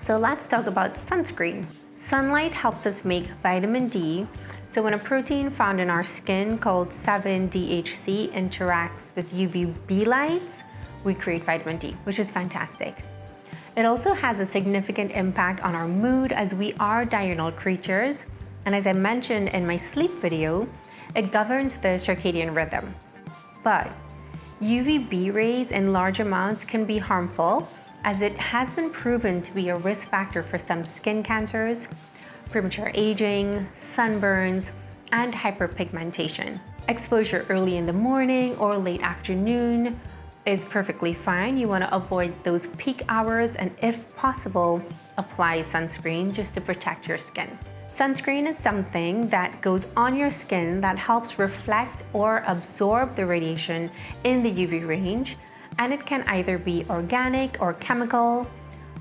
So let's talk about sunscreen. Sunlight helps us make vitamin D. So when a protein found in our skin called 7-DHC interacts with UVB lights, we create vitamin D, which is fantastic. It also has a significant impact on our mood as we are diurnal creatures. And as I mentioned in my sleep video, it governs the circadian rhythm. But UVB rays in large amounts can be harmful, as it has been proven to be a risk factor for some skin cancers, premature aging, sunburns, and hyperpigmentation. Exposure early in the morning or late afternoon is perfectly fine. You want to avoid those peak hours and, if possible, apply sunscreen just to protect your skin. Sunscreen is something that goes on your skin that helps reflect or absorb the radiation in the UV range, and it can either be organic or chemical,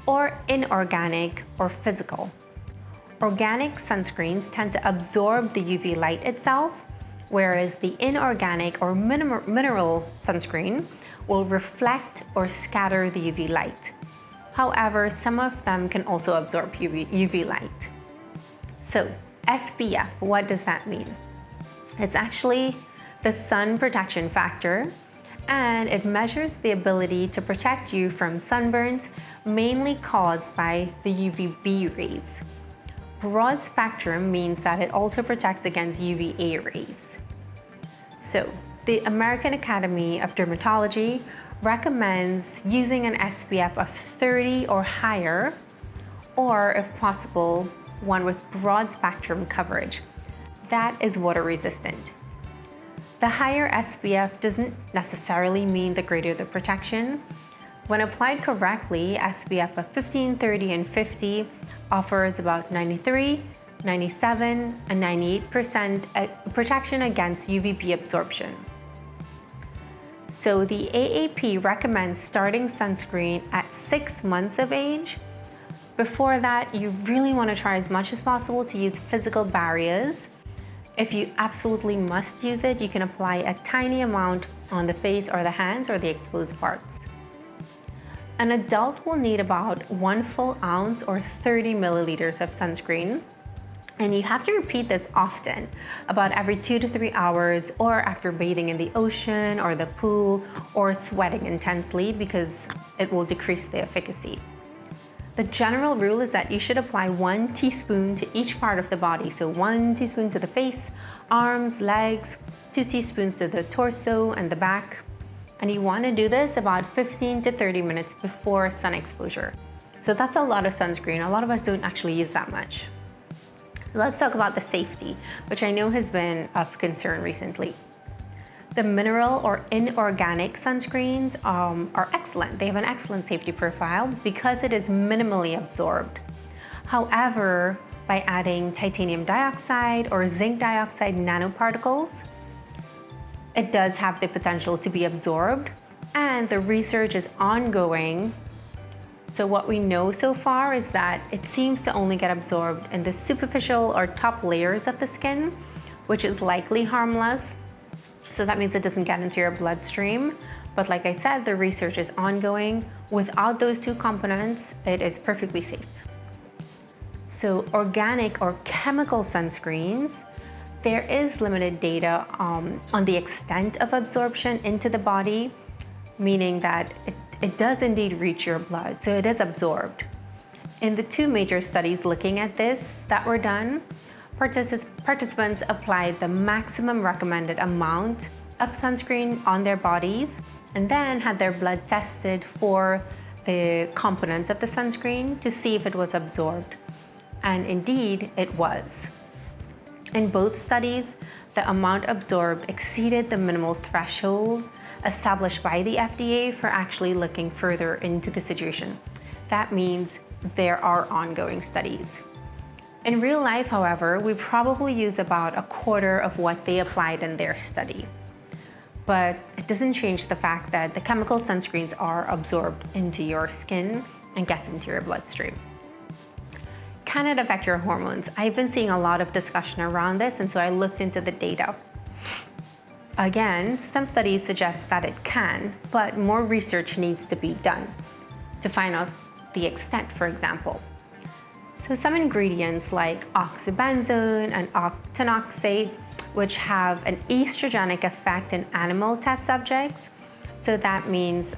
or inorganic or physical. Organic sunscreens tend to absorb the UV light itself, whereas the inorganic or mineral sunscreen will reflect or scatter the UV light. However, some of them can also absorb UV light. So, SPF, what does that mean? It's actually the sun protection factor, and it measures the ability to protect you from sunburns, mainly caused by the UVB rays. Broad spectrum means that it also protects against UVA rays. So, the American Academy of Dermatology recommends using an SPF of 30 or higher, or if possible, one with broad spectrum coverage. That is water resistant. The higher SPF doesn't necessarily mean the greater the protection. When applied correctly, SPF of 15, 30, and 50 offers about 93, 97, and 98% protection against UVB absorption. So the AAP recommends starting sunscreen at 6 months of age. Before that, you really want to try as much as possible to use physical barriers. If you absolutely must use it, you can apply a tiny amount on the face or the hands or the exposed parts. An adult will need about 1 full ounce or 30 milliliters of sunscreen. And you have to repeat this often, about every 2 to 3 hours, or after bathing in the ocean or the pool or sweating intensely, because it will decrease the efficacy. The general rule is that you should apply 1 teaspoon to each part of the body. So 1 teaspoon to the face, arms, legs, 2 teaspoons to the torso and the back. And you want to do this about 15 to 30 minutes before sun exposure. So that's a lot of sunscreen. A lot of us don't actually use that much. Let's talk about the safety, which I know has been of concern recently. The mineral or inorganic sunscreens are excellent. They have an excellent safety profile because it is minimally absorbed. However, by adding titanium dioxide or zinc dioxide nanoparticles, it does have the potential to be absorbed, and the research is ongoing. So what we know so far is that it seems to only get absorbed in the superficial or top layers of the skin, which is likely harmless. So that means it doesn't get into your bloodstream. But like I said, the research is ongoing. Without those two components, it is perfectly safe. So organic or chemical sunscreens, there is limited data on the extent of absorption into the body, meaning that it does indeed reach your blood, so it is absorbed. In the 2 major studies looking at this that were done, participants applied the maximum recommended amount of sunscreen on their bodies and then had their blood tested for the components of the sunscreen to see if it was absorbed. And indeed, it was. In both studies, the amount absorbed exceeded the minimal threshold established by the FDA for actually looking further into the situation. That means there are ongoing studies. In real life, however, we probably use about a quarter of what they applied in their study. But it doesn't change the fact that the chemical sunscreens are absorbed into your skin and gets into your bloodstream. Can it affect your hormones? I've been seeing a lot of discussion around this, and so I looked into the data. Again, some studies suggest that it can, but more research needs to be done to find out the extent, for example. So some ingredients like oxybenzone and octinoxate, which have an estrogenic effect in animal test subjects. So that means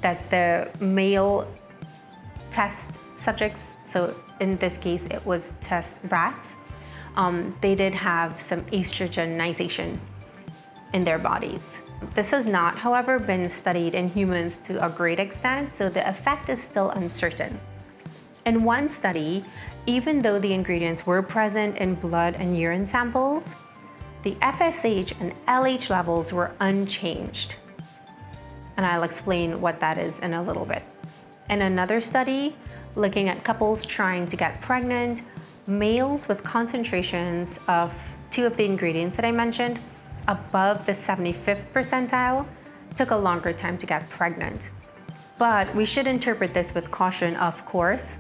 that the male test subjects, so in this case it was test rats, they did have some estrogenization in their bodies. This has not, however, been studied in humans to a great extent, so the effect is still uncertain. In one study, even though the ingredients were present in blood and urine samples, the FSH and LH levels were unchanged. And I'll explain what that is in a little bit. In another study, looking at couples trying to get pregnant, males with concentrations of two of the ingredients that I mentioned above the 75th percentile took a longer time to get pregnant. But we should interpret this with caution, of course,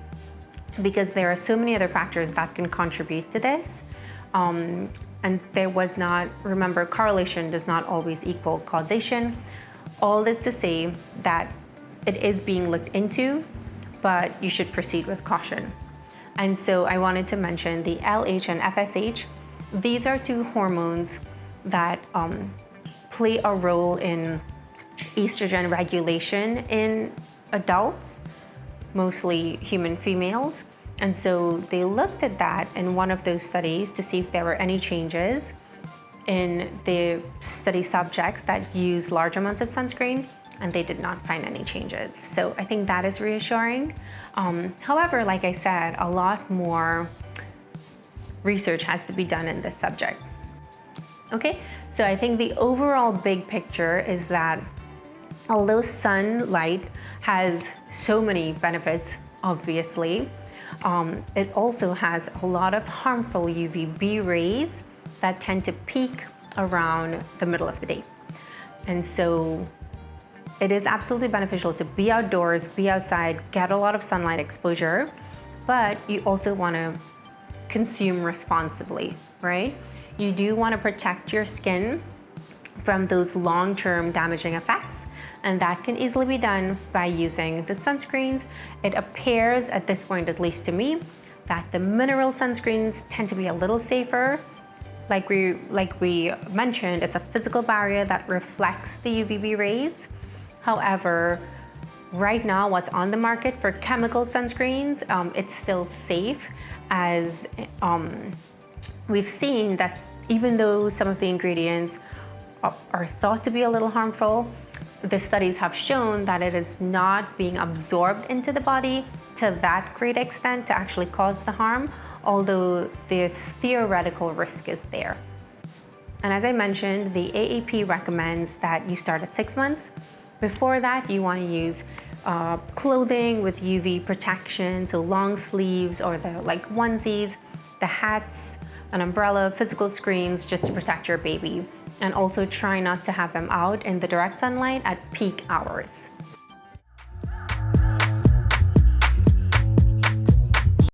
because there are so many other factors that can contribute to this. And there was not, remember, correlation does not always equal causation. All this to say that it is being looked into, but you should proceed with caution. And so I wanted to mention the LH and FSH. These are two hormones that play a role in estrogen regulation in adults, mostly human females. And so they looked at that in one of those studies to see if there were any changes in the study subjects that use large amounts of sunscreen, and they did not find any changes. So I think that is reassuring. However, like I said, a lot more research has to be done in this subject. Okay, so I think the overall big picture is that although sunlight has so many benefits, obviously, it also has a lot of harmful UVB rays that tend to peak around the middle of the day. And so it is absolutely beneficial to be outdoors, be outside, get a lot of sunlight exposure, but you also want to consume responsibly, right? You do want to protect your skin from those long-term damaging effects, and that can easily be done by using the sunscreens. It appears, at this point, at least to me, that the mineral sunscreens tend to be a little safer. Like we mentioned, it's a physical barrier that reflects the UVB rays. However, right now what's on the market for chemical sunscreens, it's still safe, as we've seen that even though some of the ingredients are thought to be a little harmful, the studies have shown that it is not being absorbed into the body to that great extent to actually cause the harm, although the theoretical risk is there. And as I mentioned, the AAP recommends that you start at 6 months. Before that, you want to use clothing with UV protection, so long sleeves or the onesies, the hats, an umbrella, physical screens, just to protect your baby. And also try not to have them out in the direct sunlight at peak hours.